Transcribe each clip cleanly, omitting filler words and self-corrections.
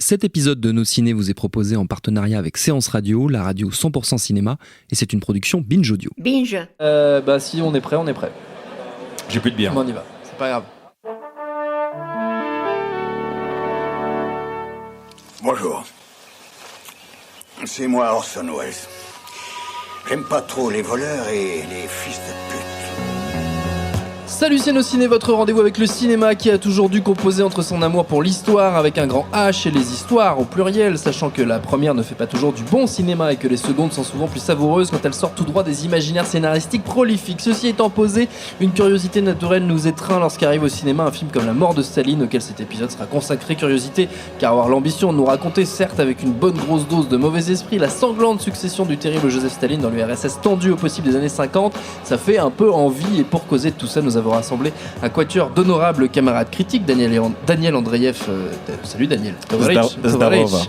Cet épisode de Nos Ciné vous est proposé en partenariat avec Séance Radio, la radio 100% cinéma, et c'est une production Binge Audio. Binge. Si on est prêt, on est prêt. J'ai plus de bière. On y va, c'est pas grave. Bonjour. C'est moi Orson Welles. J'aime pas trop les voleurs et les fils de pute. Salut, c'est Nos Ciné, votre rendez-vous avec le cinéma qui a toujours dû composer entre son amour pour l'histoire avec un grand H et les histoires au pluriel, sachant que la première ne fait pas toujours du bon cinéma et que les secondes sont souvent plus savoureuses quand elles sortent tout droit des imaginaires scénaristiques prolifiques. Ceci étant posé, une curiosité naturelle nous étreint lorsqu'arrive au cinéma un film comme La mort de Staline, auquel cet épisode sera consacré. Curiosité car avoir l'ambition de nous raconter, certes avec une bonne grosse dose de mauvais esprit, la sanglante succession du terrible Joseph Staline dans l'URSS tendue au possible des années 50, ça fait un peu envie. Et pour causer de tout ça, nous avons rassemblé un quatuor d'honorables camarades critiques. Daniel Andreev, salut Daniel. Zdarova.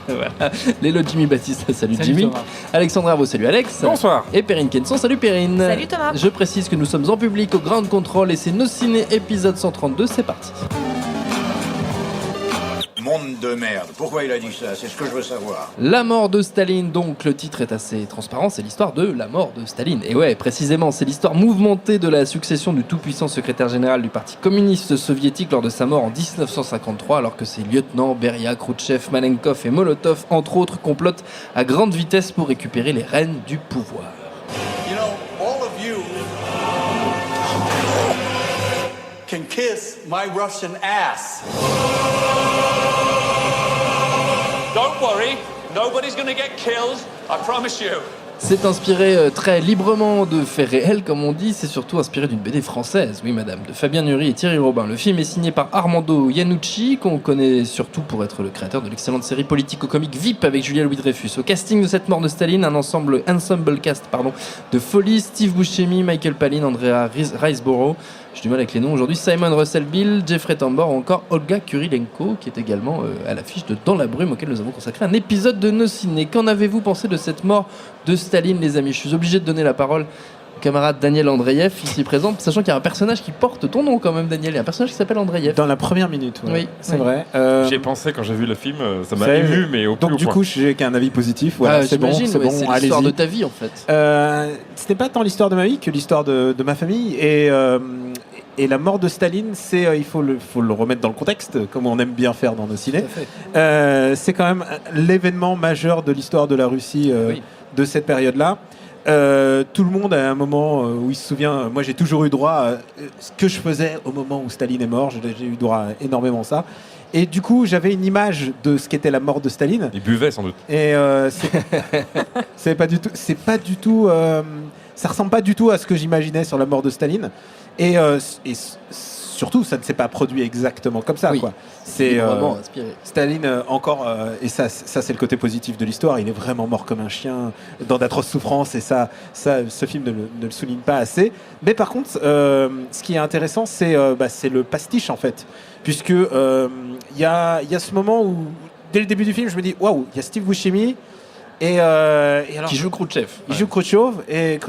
Voilà. Lélo Jimmy Baptiste, salut Jimmy. Thomas. Alexandre Arvo, salut Alex. Bonsoir. Et Perrine Kenson, salut Perrine. Salut Thomas. Je précise que nous sommes en public au Ground Control et c'est Nos Ciné épisode 132, c'est parti. Monde de merde. Pourquoi il a dit ça? C'est ce que je veux savoir. La mort de Staline, donc le titre est assez transparent, c'est l'histoire de la mort de Staline. Et ouais, précisément, c'est l'histoire mouvementée de la succession du tout-puissant secrétaire général du parti communiste soviétique lors de sa mort en 1953, alors que ses lieutenants Beria, Khrouchtchev, Malenkov et Molotov, entre autres, complotent à grande vitesse pour récupérer les rênes du pouvoir. You know, all of you can kiss my Russian ass. Don't worry, nobody's gonna get killed, I promise you. C'est inspiré très librement de faits réels, comme on dit. C'est surtout inspiré d'une BD française, oui madame, de Fabien Nury et Thierry Robin. Le film est signé par Armando Iannucci, qu'on connaît surtout pour être le créateur de l'excellente série politico-comique VIP avec Julia Louis-Dreyfus. Au casting de cette mort de Staline, un ensemble cast de folie: Steve Buscemi, Michael Palin, Andrea Riseborough. J'ai du mal avec les noms aujourd'hui. Simon Russell Bill, Jeffrey Tambor ou encore Olga Kurilenko, qui est également à l'affiche de Dans la brume, auquel nous avons consacré un épisode de Nos Ciné. Qu'en avez-vous pensé de cette mort de Staline, les amis? Je suis obligé de donner la parole au camarade Daniel Andreev, ici présent, sachant qu'il y a un personnage qui porte ton nom quand même, Daniel. Il y a un personnage qui s'appelle Andreev. Dans la première minute, ouais. Oui, c'est oui. vrai. J'y ai pensé quand j'ai vu le film, ça m'a Ça, ému, mais au plus Donc haut du point. coup, j'ai qu'un avis positif. Voilà, c'est bon, j'imagine, c'est ouais, bon, c'est allez-y. l'histoire de ta vie en fait. C'était pas tant l'histoire de ma vie que l'histoire de ma famille et la mort de Staline, c'est il faut le remettre dans le contexte, comme on aime bien faire dans nos ciné. Tout à fait. C'est quand même l'événement majeur de l'histoire de la Russie Oui. de cette période-là. Tout le monde a un moment où il se souvient. Moi, j'ai toujours eu droit à ce que je faisais au moment où Staline est mort. J'ai eu droit à énormément ça. Et du coup, j'avais une image de ce qu'était la mort de Staline. Il buvait sans doute. Et c'est pas du tout. Ça ressemble pas du tout à ce que j'imaginais sur la mort de Staline. Et surtout, ça ne s'est pas produit exactement comme ça. Oui. Quoi. C'est vraiment inspiré. Staline encore, et ça c'est le côté positif de l'histoire. Il est vraiment mort comme un chien dans d'atroces souffrances, et ça, ce film ne le souligne pas assez. Mais par contre, ce qui est intéressant, c'est le pastiche en fait, puisque il y a ce moment où dès le début du film, je me dis waouh, il y a Steve Buscemi. Et alors, Qui joue Khrouchtchev. il joue Khrouchtchev et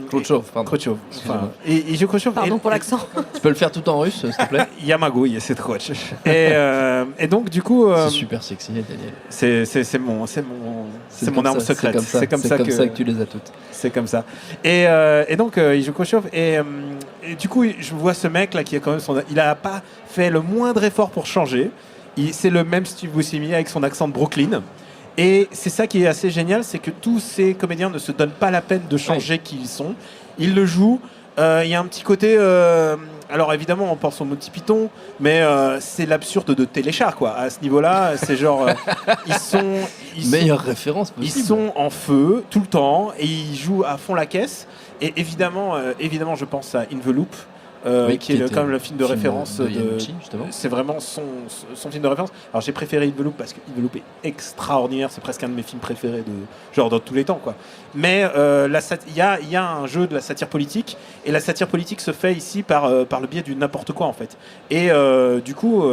Khrouchtchev, pardon. Khrouchtchev. Excusez-moi. Enfin, et il joue Khrouchtchev. Pardon et- pour l'accent. Tu peux le faire tout en russe, s'il te plaît? Yamagouille, c'est Khrouchtchev. Et donc du coup, C'est super sexy, Daniel. c'est mon comme arme ça, secrète. C'est comme ça que tu les as toutes. C'est comme ça. Et donc il joue Khrouchtchev et du coup je vois ce mec là qui est quand même il a pas fait le moindre effort pour changer. C'est le même Steve Buscemi avec son accent de Brooklyn. Et c'est ça qui est assez génial, c'est que tous ces comédiens ne se donnent pas la peine de changer qui ils sont. Ils le jouent. Il y a un petit côté... alors évidemment, on pense au Monty Python, mais c'est l'absurde de Téléchat, quoi. À ce niveau-là, c'est genre... Meilleure référence ils possible. sont en feu tout le temps et ils jouent à fond la caisse. Et évidemment, je pense à In the Loop, Oui, qui est était quand même le film de référence de Iannucci, justement. c'est vraiment son film de référence. Alors j'ai préféré In the Loop parce que In the Loop est extraordinaire, c'est presque un de mes films préférés genre dans tous les temps, quoi. Mais il y a un jeu de la satire politique, et la satire politique se fait ici par le biais du n'importe quoi en fait. Et du coup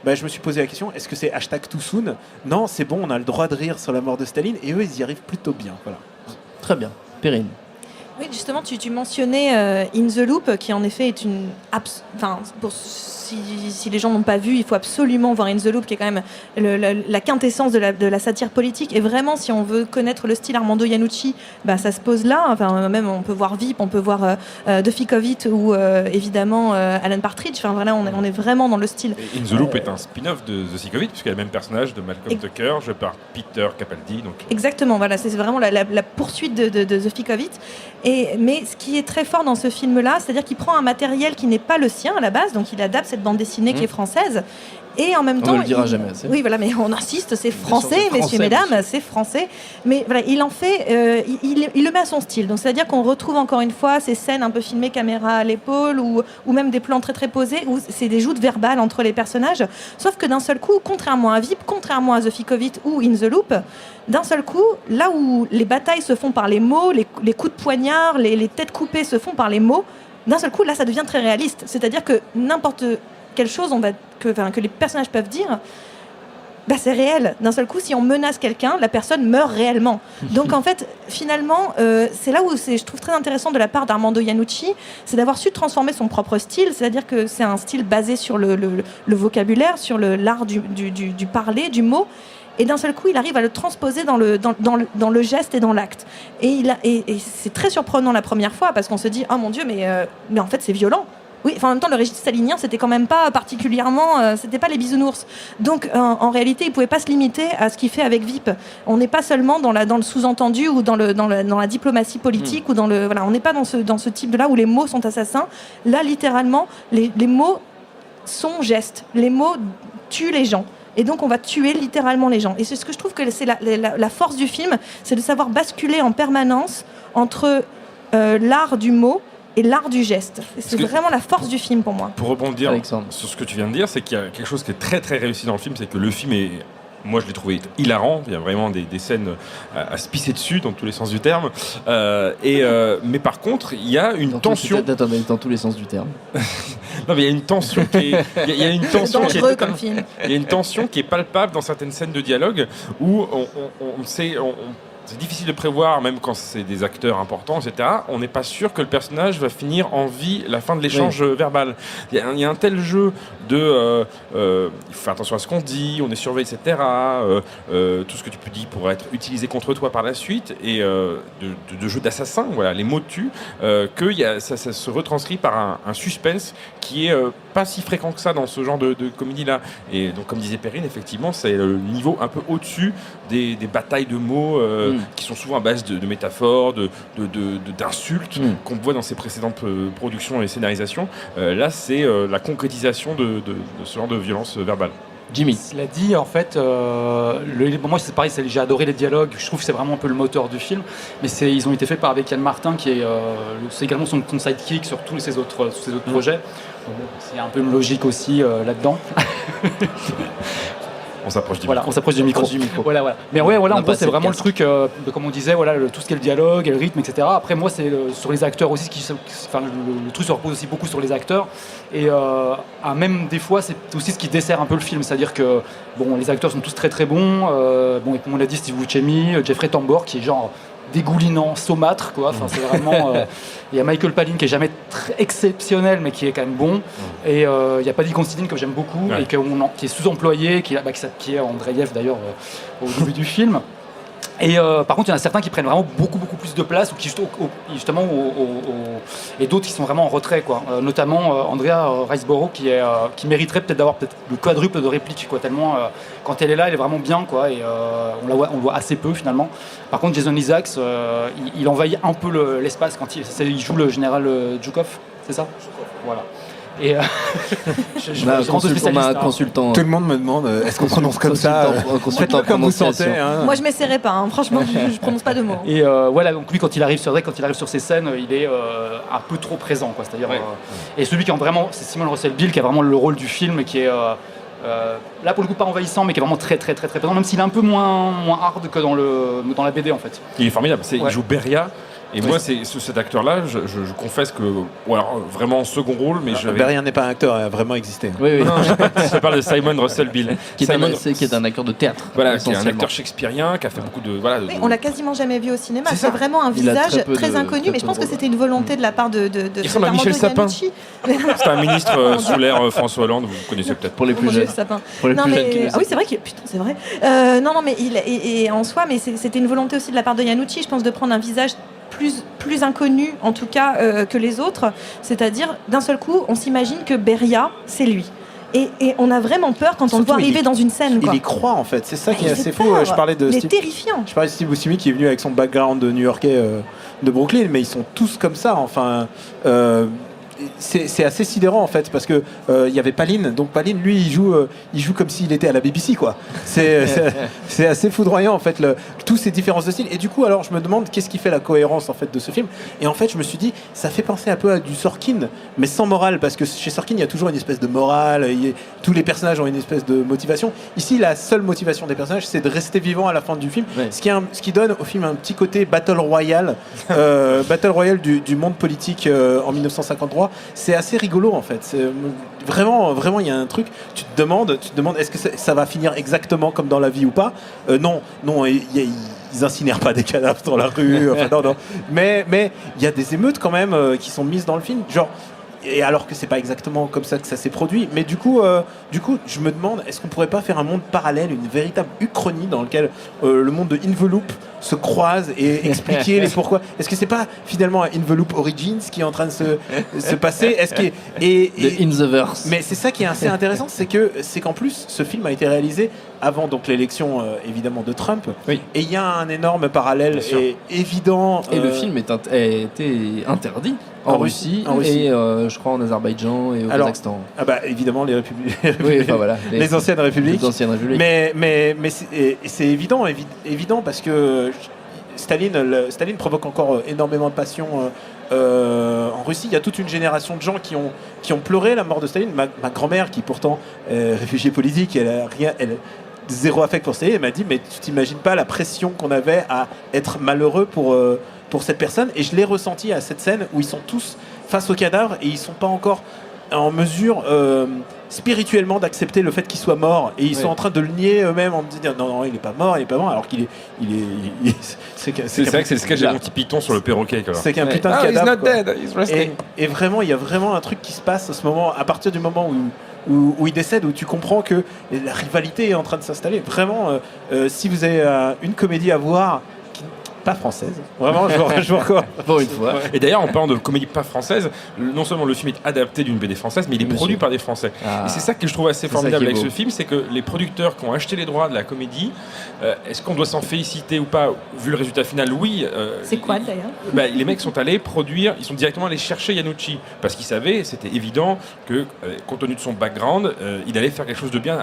je me suis posé la question, est-ce que c'est #TooSoon? Non, c'est bon, on a le droit de rire sur la mort de Staline, et eux ils y arrivent plutôt bien, voilà. Très bien. Perrine. Oui, justement, tu mentionnais In the Loop, qui en effet est une... si les gens n'ont pas vu, il faut absolument voir In the Loop, qui est quand même la quintessence de la satire politique. Et vraiment, si on veut connaître le style Armando Iannucci, ça se pose là. Enfin, même on peut voir Veep, on peut voir Duffy Covitt ou évidemment Alan Partridge. Enfin, voilà, on est vraiment dans le style. Et In the Loop est un spin-off de The Sick of It, puisqu'il y a le même personnage de Malcolm Tucker, joué par Peter Capaldi. Donc... Exactement, voilà, c'est vraiment la poursuite de The Sick of It. Mais ce qui est très fort dans ce film-là, c'est-à-dire qu'il prend un matériel qui n'est pas le sien à la base, donc il adapte cette bande dessinée qui est française. Et en même temps, on ne le dira jamais assez. Oui, voilà, mais on insiste, c'est français, messieurs, mesdames, c'est français. Mais voilà, il en fait, il le met à son style. Donc, c'est-à-dire qu'on retrouve encore une fois ces scènes un peu filmées caméra à l'épaule ou même des plans très très posés où c'est des joutes verbales entre les personnages. Sauf que d'un seul coup, contrairement à Veep, contrairement à The Sick of It ou In the Loop, d'un seul coup, là où les batailles se font par les mots, les coups de poignard, les têtes coupées se font par les mots, d'un seul coup, là, ça devient très réaliste. C'est-à-dire que n'importe quelle chose que les personnages peuvent dire, c'est réel. D'un seul coup, si on menace quelqu'un, la personne meurt réellement. Donc en fait, finalement, c'est là où je trouve très intéressant de la part d'Armando Iannucci, c'est d'avoir su transformer son propre style, c'est-à-dire que c'est un style basé sur le vocabulaire, sur l'art du parler, du mot. Et d'un seul coup, il arrive à le transposer dans le geste et dans l'acte. Et c'est très surprenant la première fois, parce qu'on se dit « Oh mon Dieu, mais en fait, c'est violent ». Oui, en même temps, le registre stalinien, c'était quand même pas particulièrement... c'était pas les bisounours. Donc, en réalité, il pouvait pas se limiter à ce qu'il fait avec Veep. On n'est pas seulement dans le sous-entendu ou dans la diplomatie politique ou on n'est pas dans ce type de là où les mots sont assassins. Là, littéralement, les mots sont gestes. Les mots tuent les gens. Et donc, on va tuer littéralement les gens. Et c'est ce que je trouve que c'est la force du film, c'est de savoir basculer en permanence entre l'art du mot et l'art du geste. C'est vraiment la force du film pour moi. Pour rebondir Alexandre sur ce que tu viens de dire, c'est qu'il y a quelque chose qui est très très réussi dans le film, c'est que le film est... Moi, je l'ai trouvé hilarant. Il y a vraiment des scènes à se pisser dessus, dans tous les sens du terme. Mais par contre, il y a une tension. Dans tous les sens du terme. Non, mais il y a une tension qui est. Il y a une tension qui est comme film. Il y a une tension qui est palpable dans certaines scènes de dialogue où on sait. C'est difficile de prévoir, même quand c'est des acteurs importants, etc. On n'est pas sûr que le personnage va finir en vie la fin de l'échange verbal. Il y a un tel jeu de... il faut faire attention à ce qu'on dit, on est surveillé, etc. Tout ce que tu peux dire pourrait être utilisé contre toi par la suite. Et de jeu d'assassin, voilà, les mots tuent, que ça se retranscrit par un suspense qui est pas si fréquent que ça dans ce genre de comédie-là. Et donc, comme disait Perrine, effectivement, c'est le niveau un peu au-dessus des batailles de mots qui sont souvent à base de métaphores, d'insultes qu'on voit dans ses précédentes productions et scénarisations. Là, c'est la concrétisation de ce genre de violence verbale. Jimmy. Cela dit, en fait, moi c'est pareil, j'ai adoré les dialogues, je trouve que c'est vraiment un peu le moteur du film, mais ils ont été faits par Yann Martin, qui est c'est également son sidekick sur tous ces autres projets. Donc, c'est un peu une logique aussi là-dedans. On s'approche du micro. On s'approche du micro. Voilà. Mais ouais, voilà, en fait, c'est vraiment le truc, comme on disait, voilà, tout ce qui est le dialogue, le rythme, etc. Après, moi, c'est sur les acteurs aussi, le truc se repose aussi beaucoup sur les acteurs. Et même des fois, c'est aussi ce qui dessert un peu le film. C'est-à-dire que les acteurs sont tous très très bons. Et comme on l'a dit, Steve Buscemi, Jeffrey Tambor, qui est genre dégoulinant, saumâtre, quoi. Enfin, c'est vraiment... Il y a Michael Palin qui est jamais très exceptionnel, mais qui est quand même bon. Et il y a Paddy Considine que j'aime beaucoup et qui est sous-employé, qui est Andreïev d'ailleurs au début du film. Et par contre, il y en a certains qui prennent vraiment beaucoup plus de place, ou qui justement, et d'autres qui sont vraiment en retrait, quoi. Notamment Andrea Riseborough qui mériterait peut-être d'avoir le quadruple de répliques, quoi. Tellement quand elle est là, elle est vraiment bien, quoi. Et on le voit assez peu finalement. Par contre, Jason Isaacs, il envahit un peu l'espace quand il joue le général Zhukov, c'est ça ? Voilà. Et on a un consultant. Tout le monde me demande est-ce qu'on prononce comme ça consultant comme vous sentez. Moi, je m'essaierai pas. Franchement, je prononce pas de mots. Et voilà, donc lui, quand il arrive sur ces scènes, il est un peu trop présent, quoi. C'est-à-dire, et celui qui est vraiment, c'est Simon Russell Beale qui a vraiment le rôle du film et qui est là pour le coup pas envahissant, mais qui est vraiment très très très très présent, même s'il est un peu moins hard que dans la BD en fait. Il est formidable. Il joue Beria. Et moi, cet acteur-là, je confesse que, alors, vraiment en second rôle, mais Beria n'est pas un acteur, il a vraiment existé. Oui. Non, je parle de Simon Russell Bill, qui est un acteur de théâtre. Voilà, qui est un acteur shakespearien, qui a fait beaucoup de. Voilà, oui, on l'a quasiment jamais vu au cinéma. C'est vraiment un visage très inconnu, mais je pense que c'était une volonté de la part de il ressemble à Michel Sapin. C'est un ministre sous l'ère François Hollande, vous connaissez peut-être. Pour les plus jeunes. Ah oui, c'est vrai putain, c'est vrai. Non, mais et en soi, mais c'était une volonté aussi de la part de Iannucci, je pense, de prendre un visage plus inconnu, en tout cas, que les autres. C'est-à-dire, d'un seul coup, on s'imagine que Beria, c'est lui. Et on a vraiment peur quand on le voit arriver dans une scène. Il y croit, en fait. C'est ça qui est assez fou. Je parlais de Steve, terrifiant. Je parlais de Steve Buscemi qui est venu avec son background de New-Yorkais de Brooklyn, mais ils sont tous comme ça. Enfin, c'est assez sidérant en fait, parce que il y avait Palin. Donc Palin, lui, il joue comme s'il était à la BBC, quoi. C'est assez foudroyant en fait, tous ces différences de style. Et du coup, alors, je me demande qu'est-ce qui fait la cohérence en fait de ce film. Et en fait, je me suis dit, ça fait penser un peu à du Sorkin, mais sans morale, parce que chez Sorkin, il y a toujours une espèce de morale. Tous les personnages ont une espèce de motivation. Ici, la seule motivation des personnages, c'est de rester vivant à la fin du film. Ouais. Ce qui donne au film un petit côté battle royale, battle royale du monde politique en 1953. C'est assez rigolo en fait. Vraiment, il y a un truc. Tu te demandes, est-ce que ça va finir exactement comme dans la vie ou pas ? Non, ils incinèrent pas des cadavres dans la rue. Enfin, non. Mais il y a des émeutes quand même qui sont mises dans le film. Genre, et alors que c'est pas exactement comme ça que ça s'est produit. Mais du coup, je me demande, est-ce qu'on pourrait pas faire un monde parallèle, une véritable uchronie dans lequel le monde de Inveloop se croise et expliquer les pourquoi. Est-ce que c'est pas finalement Inveloop Origins qui est en train de se passer ? In the Verse. Mais c'est ça qui est assez intéressant, c'est qu'en plus ce film a été réalisé avant donc l'élection évidemment de Trump. Oui. Et il y a un énorme parallèle et évident. Et le film a été interdit en Russie et je crois en Azerbaïdjan et au Kazakhstan. Ah bah évidemment les républiques. Oui, enfin, voilà, les anciennes républiques. Les anciennes républiques. Mais c'est évident parce que Staline provoque encore énormément de passion en Russie. Il y a toute une génération de gens qui ont pleuré la mort de Staline. Ma grand-mère, qui pourtant est réfugiée politique, elle a zéro affect pour Staline, elle m'a dit mais tu t'imagines pas la pression qu'on avait à être malheureux pour cette personne. Et je l'ai ressenti à cette scène où ils sont tous face au cadavre et ils sont pas encore en mesure spirituellement d'accepter le fait qu'il soit mort, et ils sont en train de le nier eux-mêmes en disant non, il est pas mort, alors qu'il est c'est vrai que c'est le sketch de Monty Python sur le perroquet, quoi. C'est qu'un putain de cadavre, he's not dead, he's resting. Et vraiment il y a vraiment un truc qui se passe à ce moment, à partir du moment où il décède, où tu comprends que la rivalité est en train de s'installer. Vraiment, si vous avez une comédie à voir pas française. Vraiment, je recommande. Pour une fois. Et d'ailleurs, en parlant de comédie pas française, non seulement le film est adapté d'une BD française, mais il est produit par des Français. Et c'est ça que je trouve assez formidable avec ce film, c'est que les producteurs qui ont acheté les droits de la comédie, est-ce qu'on doit s'en féliciter ou pas, vu le résultat final? Oui. C'est quoi d'ailleurs? Les mecs sont allés produire, ils sont directement allés chercher Iannucci, parce qu'ils savaient, c'était évident que, compte tenu de son background, il allait faire quelque chose de bien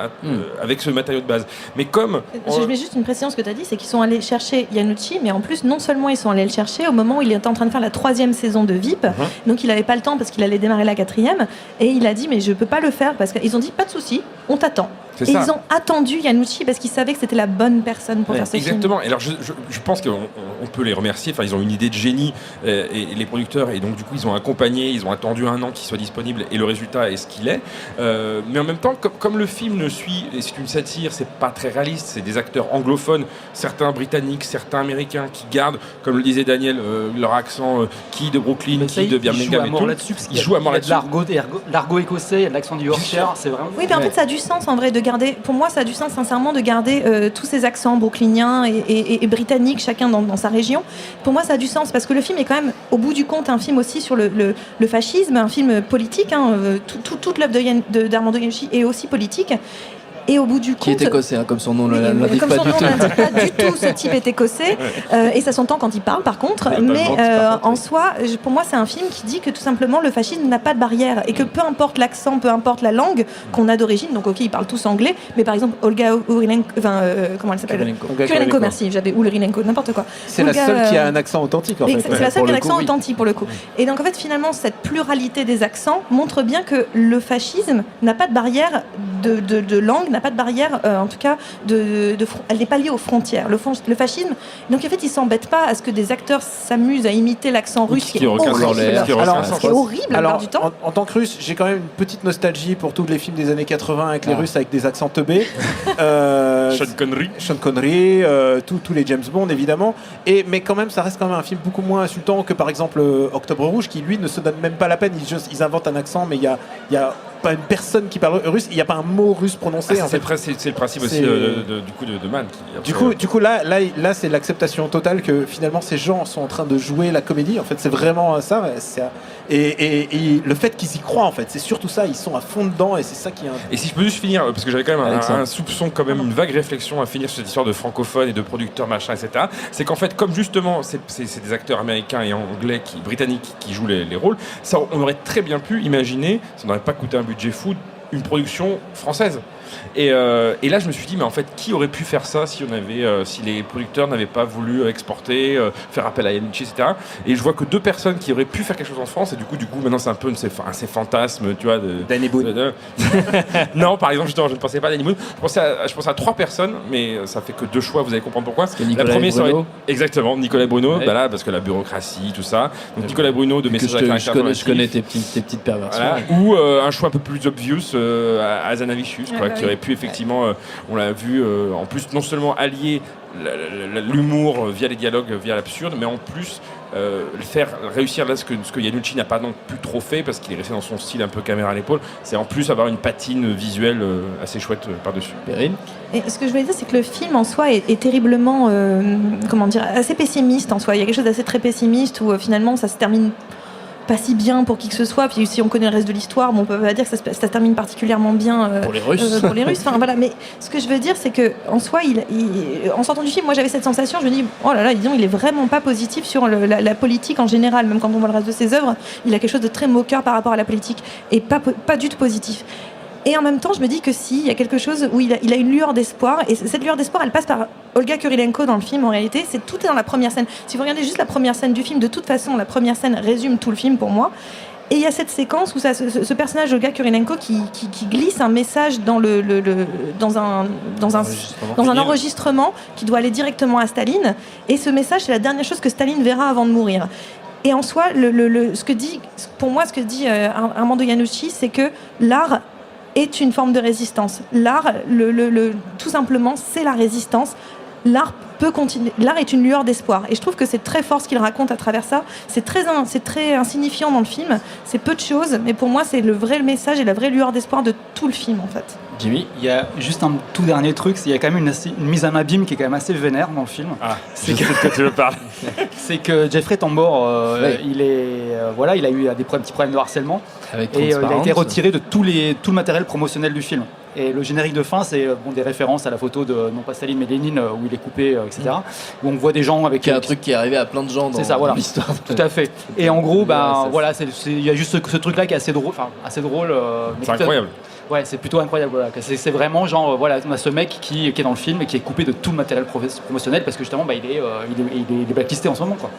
avec ce matériau de base. Mais comme... Je mets juste une précision, ce que tu as dit, c'est qu'ils sont allés chercher Iannucci, mais en plus, non seulement ils sont allés le chercher au moment où il était en train de faire la 3e saison de VIP, donc il n'avait pas le temps parce qu'il allait démarrer la 4e, et il a dit mais je peux pas le faire, parce qu'ils ont dit pas de souci, on t'attend. Et ils ont attendu Iannucci parce qu'ils savaient que c'était la bonne personne pour faire ce film. Exactement. Et alors je pense qu'on peut les remercier. Enfin, ils ont une idée de génie, et les producteurs, et donc du coup ils ont accompagné, ils ont attendu un an qu'il soit disponible, et le résultat est ce qu'il est. Mais en même temps, comme le film ne suit, et c'est une satire, c'est pas très réaliste, c'est des acteurs anglophones, certains britanniques, certains américains qui gardent, comme le disait Daniel, leur accent qui de Brooklyn, qui de Birmingham et tout. Ils jouent à mort là-dessus. L'argot écossais, il y a de l'accent du Yorkshire, c'est vraiment. Oui, mais en fait ça a du sens en vrai de garder. Pour moi, ça a du sens sincèrement de garder tous ces accents brooklyniens et britanniques, chacun dans sa région. Pour moi, ça a du sens parce que le film est quand même, au bout du compte, un film aussi sur le fascisme, un film politique. Toute l'œuvre d'Armando Iannucci est aussi politique. Et au bout du compte... Qui est écossais, comme son nom l'indique pas du tout. L'indique pas du tout, ce type est écossais. Et ça s'entend quand il parle, par contre. Mais en soi, pour moi, c'est un film qui dit que tout simplement, le fascisme n'a pas de barrière. Et que peu importe l'accent, peu importe la langue qu'on a d'origine, donc ok, ils parlent tous anglais, mais par exemple, Olga Kurilenko, comment elle s'appelle ? Kurilenko, merci, j'avais Ulrilenko, n'importe quoi. C'est la seule qui a un accent authentique, en fait. C'est la seule qui a un accent authentique, pour le coup. Et donc, en fait, finalement, cette pluralité des accents montre bien que le fascisme n'a pas de barrière de langue, n'a pas de barrière, en tout cas, elle n'est pas liée aux frontières. Le fascisme, donc en fait, ils s'embêtent pas à ce que des acteurs s'amusent à imiter l'accent russe, qui est horrible la plupart du temps. En tant que russe, j'ai quand même une petite nostalgie pour tous les films des années 80 avec les Russes avec des accents teubés. Sean Connery, tous les James Bond évidemment. Mais quand même, ça reste quand même un film beaucoup moins insultant que par exemple Octobre Rouge, qui lui ne se donne même pas la peine. Ils inventent un accent, mais il y a pas une personne qui parle russe, il n'y a pas un mot russe prononcé. C'est le principe aussi de Mann. Du coup là c'est l'acceptation totale que finalement ces gens sont en train de jouer la comédie. En fait, c'est vraiment ça. Et le fait qu'ils y croient, en fait, c'est surtout ça. Ils sont à fond dedans et c'est ça qui est. Et si je peux juste finir, parce que j'avais quand même un soupçon, quand même une vague réflexion à finir sur cette histoire de francophones et de producteurs machin, etc. C'est qu'en fait, comme justement c'est des acteurs américains et anglais, britanniques qui jouent les rôles, ça on aurait très bien pu imaginer, ça n'aurait pas coûté un budget fou, une production française. Et là, je me suis dit, mais en fait, qui aurait pu faire ça si les producteurs n'avaient pas voulu exporter, faire appel à Yanucci, etc. Et je vois que 2 personnes qui auraient pu faire quelque chose en France, et du coup maintenant, c'est un peu ces fantasmes, tu vois. Danny Boone. Non, par exemple, justement, je ne pensais pas à Danny Boone. Je pensais à 3 personnes, mais ça fait que 2 choix, vous allez comprendre pourquoi. La première serait exactement Nicolas Bruno, ouais. Là, parce que la bureaucratie, tout ça. Donc Nicolas Bruno de Messages à caractère je connais tes petites perversions. Voilà. Ou un choix un peu plus obvious, Hazanavicius, qui aurait pu effectivement, on l'a vu, en plus non seulement allier l'humour via les dialogues, via l'absurde, mais en plus faire réussir là ce que Yanucci n'a pas non plus trop fait parce qu'il est resté dans son style un peu caméra à l'épaule, c'est en plus avoir une patine visuelle assez chouette par-dessus. Perrine. Et ce que je voulais dire, c'est que le film en soi est terriblement, assez pessimiste en soi. Il y a quelque chose d'assez très pessimiste où finalement ça se termine pas si bien pour qui que ce soit. Puis si on connaît le reste de l'histoire, on peut pas dire que ça se termine particulièrement bien pour les Russes. Enfin, voilà. Mais ce que je veux dire, c'est que en soi, en sortant du film, moi j'avais cette sensation. Je me dis, oh là là, disons, il est vraiment pas positif sur la politique en général. Même quand on voit le reste de ses œuvres, il a quelque chose de très moqueur par rapport à la politique et pas du tout positif. Et en même temps, je me dis que il y a quelque chose où il a une lueur d'espoir. Et cette lueur d'espoir, elle passe par Olga Kurilenko dans le film. En réalité, tout est dans la première scène. Si vous regardez juste la première scène du film, de toute façon, la première scène résume tout le film pour moi. Et il y a cette séquence où ce personnage Olga Kurilenko qui glisse un message dans un enregistrement qui doit aller directement à Staline. Et ce message, c'est la dernière chose que Staline verra avant de mourir. Et en soi, ce que dit Armando Iannucci, c'est que l'art est une forme de résistance. L'art, tout simplement, c'est la résistance. L'art peut continuer. L'art est une lueur d'espoir. Et je trouve que c'est très fort ce qu'il raconte à travers ça. C'est très insignifiant dans le film. C'est peu de choses, mais pour moi, c'est le vrai message et la vraie lueur d'espoir de tout le film, en fait. Jimmy, il y a juste un tout dernier truc, il y a quand même une mise en abîme qui est quand même assez vénère dans le film. C'est que tu veux parler. C'est que Jeffrey Tambor, il a eu des petits problèmes de harcèlement et il a été retiré de tout le matériel promotionnel du film. Et le générique de fin, c'est des références à la photo de non pas Staline mais Lénine où il est coupé, etc. Où on voit des gens avec un truc qui est arrivé à plein de gens dans l'histoire. Tout à fait. Et en gros, il y a juste ce truc-là qui est assez drôle. C'est incroyable. Ouais, c'est plutôt incroyable. Voilà. C'est vraiment genre, on a ce mec qui est dans le film et qui est coupé de tout le matériel promotionnel parce que justement, il est blacklisté en ce moment, quoi.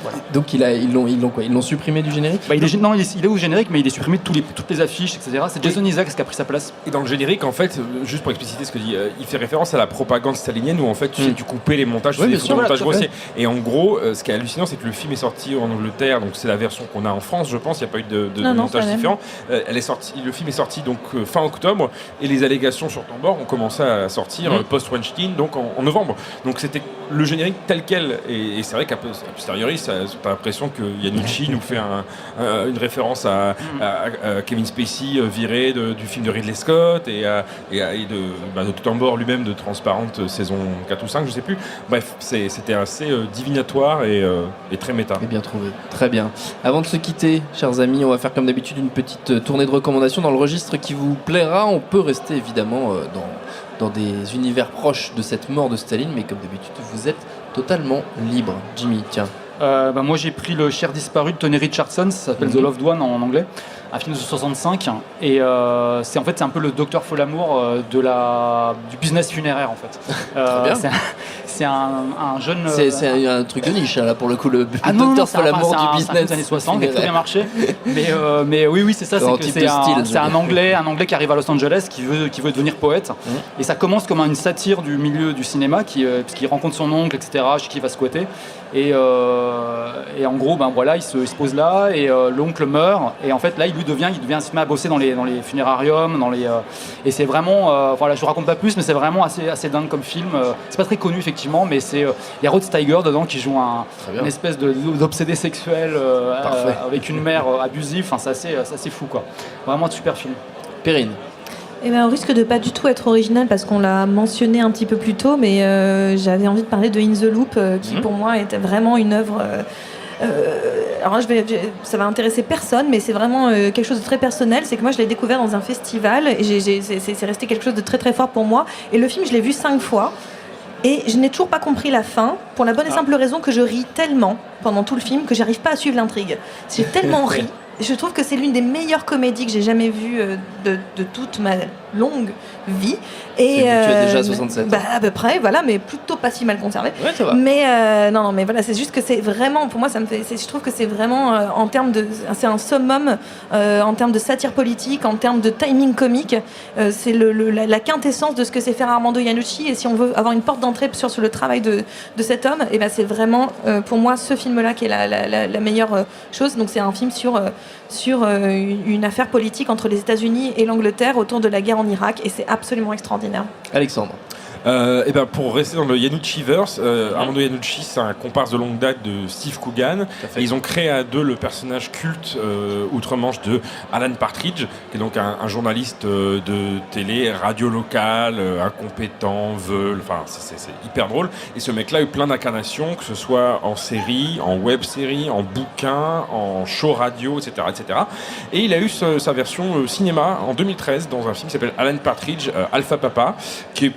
Voilà. Donc ils l'ont supprimé du générique. Il est au générique, mais il est supprimé de toutes les affiches, etc. C'est Jason Isaacs qui a pris sa place. Et dans le générique, en fait, juste pour expliciter ce que dit, il fait référence à la propagande stalinienne où en fait tu coupais les montages, des montages grossiers. Et en gros, ce qui est hallucinant, c'est que le film est sorti en Angleterre, donc c'est la version qu'on a en France, je pense. Il n'y a pas eu de montage différent. Le film est sorti donc fin octobre, et les allégations sur Tambor ont commencé à sortir post-Weinstein, donc en novembre. Donc c'était le générique tel quel, et c'est vrai qu'à posteriori, t'as l'impression que Yanucci nous fait une référence à Kevin Spacey viré du film de Ridley Scott et de Tambor lui-même de Transparente saison 4 ou 5, je sais plus. Bref, c'était assez divinatoire et très méta. Et bien trouvé, très bien. Avant de se quitter, chers amis, on va faire comme d'habitude une petite tournée de recommandations dans le registre qui vous plaira. On peut rester évidemment dans des univers proches de cette mort de Staline, mais comme d'habitude, vous êtes totalement libre. Jimmy, tiens. Moi j'ai pris Le Cher disparu de Tony Richardson, ça s'appelle The Loved One en anglais, un film de 65 et c'est un peu le Docteur Folamour du business funéraire en fait. c'est un jeune. C'est un truc de niche, là, pour le coup, le non, Dr. Folamour du business. C'est un des années 60 qui a très bien marché. Mais oui, c'est ça. C'est un Anglais qui arrive à Los Angeles, qui veut devenir poète. Et ça commence comme une satire du milieu du cinéma, puisqu'il rencontre son oncle, etc., chez qui il va squatter. Et en gros, il se pose là, et l'oncle meurt. Et en fait, là, il se met à bosser dans les funérariums, et c'est vraiment, je vous raconte pas plus, mais c'est vraiment assez dingue comme film. C'est pas très connu effectivement, mais il y a Rod Steiger dedans qui joue une espèce d'obsédé sexuel avec une mère abusive. Enfin, c'est assez fou, quoi. Vraiment un super film. Perrine. Au risque de pas du tout être original parce qu'on l'a mentionné un petit peu plus tôt, mais j'avais envie de parler de In the Loop, qui pour moi était vraiment une œuvre. Alors ça va intéresser personne, mais c'est vraiment quelque chose de très personnel. C'est que moi je l'ai découvert dans un festival et c'est resté quelque chose de très très fort pour moi. Et le film, je l'ai vu 5 fois. Et je n'ai toujours pas compris la fin, pour la bonne et simple raison que je ris tellement pendant tout le film que j'arrive pas à suivre l'intrigue. J'ai tellement ri. Je trouve que c'est l'une des meilleures comédies que j'ai jamais vues de toute ma longue vie. Et tu as déjà 67 ans. À peu près, voilà, mais plutôt pas si mal conservé. Ouais, ça va. Mais non, mais voilà, c'est juste que c'est vraiment, pour moi, je trouve que c'est vraiment en termes de, c'est un summum en termes de satire politique, en termes de timing comique. C'est la quintessence de ce que c'est faire Armando Iannucci. Et si on veut avoir une porte d'entrée sur le travail de cet homme, et c'est vraiment pour moi ce film-là qui est la meilleure chose. Donc c'est un film sur une affaire politique entre les États-Unis et l'Angleterre autour de la guerre en Irak, et c'est absolument extraordinaire. Alexandre. Pour rester dans le Iannucci-verse, Armando Iannucci, c'est un comparse de longue date de Steve Coogan. Et ils ont créé à deux le personnage culte outre-Manche de Alan Partridge, qui est donc un journaliste de télé, radio locale, incompétent, veule, enfin c'est hyper drôle. Et ce mec-là a eu plein d'incarnations, que ce soit en série, en web-série, en bouquin, en show radio, etc. etc. Et il a eu sa version cinéma en 2013 dans un film qui s'appelle Alan Partridge, Alpha Papa, qui est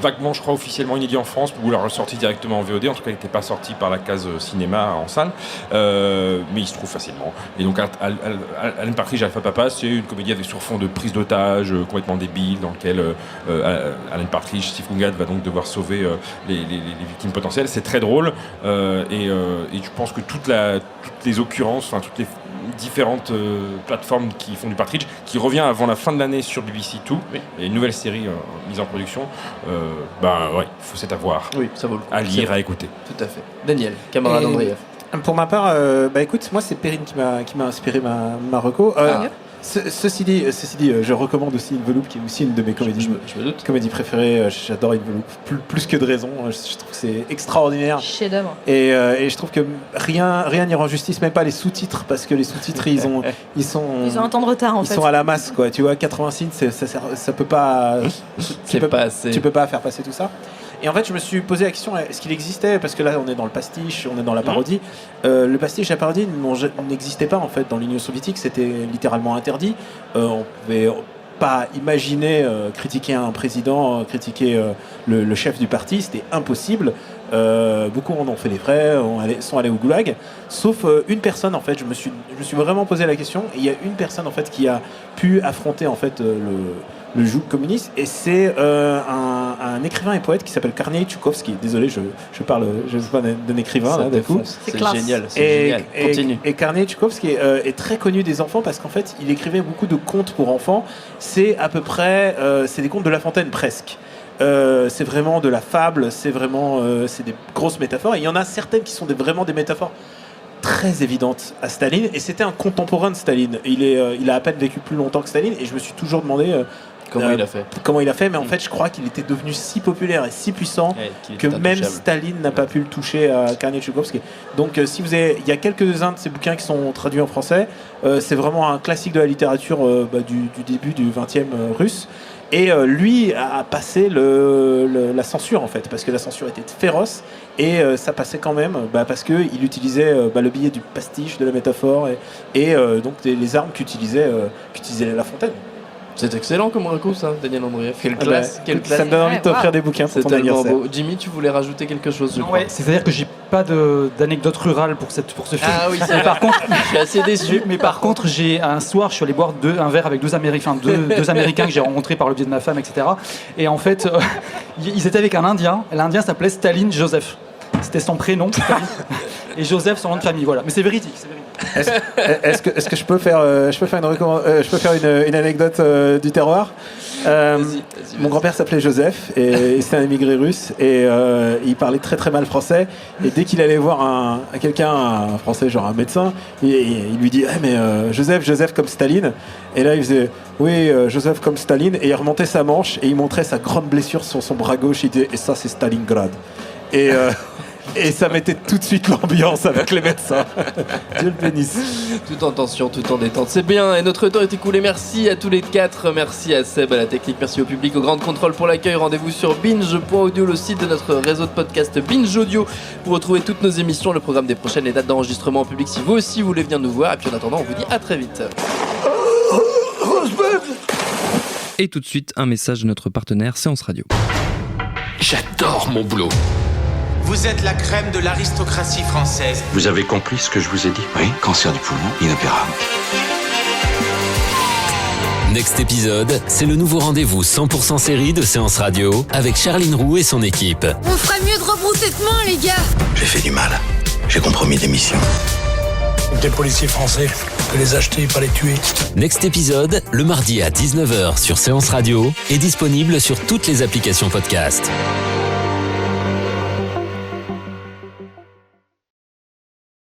vaguement, je crois, officiellement inédit en France, ou l'a ressorti directement en VOD. En tout cas, il n'était pas sorti par la case cinéma en salle, mais il se trouve facilement. Et donc, Alan Partridge, Alpha Papa, c'est une comédie avec sur fond de prise d'otage complètement débile, dans lequel Alan Partridge, Steve Coogan va donc devoir sauver les victimes potentielles. C'est très drôle, et je pense que toutes les occurrences, enfin toutes les différentes plateformes qui font du Partridge, qui revient avant la fin de l'année sur BBC Two, et une nouvelle série mise en production. Il faut c'est à voir, ça vaut le coup, à lire, à écouter. Tout à fait. Daniel, camarade Andreev. Pour ma part, écoute, moi c'est Perrine qui m'a inspiré ma reco. Ceci dit, je recommande aussi Envelope, qui est aussi une de mes comédies préférées. J'adore Envelope, plus que de raison. Je trouve que c'est extraordinaire. Chef-d'œuvre. Et je trouve que rien n'y rend justice, même pas les sous-titres, parce que les sous-titres ils ont un temps de retard en fait. Ils sont à la masse, quoi. Tu vois, 80 signes, ça peut pas. Tu peux pas faire passer tout ça. Et en fait, je me suis posé la question, est-ce qu'il existait, parce que là, on est dans le pastiche, on est dans la parodie. Le pastiche et la parodie n'existaient pas, en fait, dans l'Union soviétique. C'était littéralement interdit. On pouvait pas imaginer critiquer un président, critiquer le chef du parti. C'était impossible. Beaucoup en ont fait les frais, sont allés au goulag. Sauf une personne, en fait. Je me suis vraiment posé la question. Et il y a une personne, en fait, qui a pu affronter, en fait, le joug communiste, et c'est un écrivain et poète qui s'appelle Kornei Tchoukovsky. Désolé, je parle pas d'un écrivain là, d'un coup. C'est génial, génial. Continue. Et Kornei Tchoukovsky est très connu des enfants parce qu'en fait, il écrivait beaucoup de contes pour enfants. C'est à peu près, c'est des contes de La Fontaine presque. C'est vraiment de la fable, c'est des grosses métaphores. Et il y en a certaines qui sont vraiment des métaphores très évidente à Staline, et c'était un contemporain de Staline. Il a à peine vécu plus longtemps que Staline, et je me suis toujours demandé comment il a fait, mais en fait je crois qu'il était devenu si populaire et si puissant que même Staline n'a pas pu le toucher à Kornei Tchoukovsky. Donc il y a quelques-uns de ces bouquins qui sont traduits en français. C'est vraiment un classique de la littérature du début du 20e russe. Et lui a passé la censure, en fait, parce que la censure était féroce, et ça passait quand même parce qu'il utilisait le biais du pastiche, de la métaphore, et donc les armes qu'utilisait La Fontaine. C'est excellent comme recours, ça, Daniel Andrieff. Quelle classe, quelle classe. Ça me donne envie de t'offrir des bouquins pour C'est ton tellement anniversaire. beau. Jimmy, tu voulais rajouter quelque chose, je crois. Ouais, c'est-à-dire que j'ai pas d'anecdote rurale pour ce film. Ah oui, c'est mais par contre, je suis assez déçu. Mais par contre, un soir, je suis allé boire un verre avec deux Américains que j'ai rencontrés par le biais de ma femme, etc. Et en fait, ils étaient avec un Indien. L'Indien s'appelait Staline Joseph. C'était son prénom, Staline. Et Joseph, son nom de famille. Voilà. Mais c'est véridique. Est-ce que je peux faire une anecdote du terroir? Vas-y. Mon grand-père s'appelait Joseph et c'était un immigré russe et il parlait très très mal français, et dès qu'il allait voir un français, genre un médecin, il lui dit Joseph comme Staline, et là il faisait oui Joseph comme Staline, et il remontait sa manche et il montrait sa grande blessure sur son bras gauche, il disait et ça c'est Stalingrad, et ça mettait tout de suite l'ambiance avec les médecins. Dieu le bénisse. Tout en tension, tout en détente. C'est bien. Et notre temps est écoulé. Merci à tous les quatre. Merci à Seb, à la technique. Merci au public, au Grand Contrôle pour l'accueil. Rendez-vous sur binge.audio, le site de notre réseau de podcast Binge Audio, pour retrouver toutes nos émissions, le programme des prochaines, les dates d'enregistrement en public si vous aussi voulez venir nous voir. Et puis en attendant, on vous dit à très vite. Et tout de suite, un message de notre partenaire Séance Radio. J'adore mon boulot. Vous êtes la crème de l'aristocratie française. Vous avez compris ce que je vous ai dit? Oui, cancer du poumon, inopérable. Next épisode, c'est le nouveau rendez-vous 100% série de Séance Radio avec Charline Roux et son équipe. On ferait mieux de rebrousser chemin, les gars. J'ai fait du mal. J'ai compromis des missions. Des policiers français, on peut les acheter, pas les tuer. Next épisode, le mardi à 19h sur Séance Radio, est disponible sur toutes les applications podcast.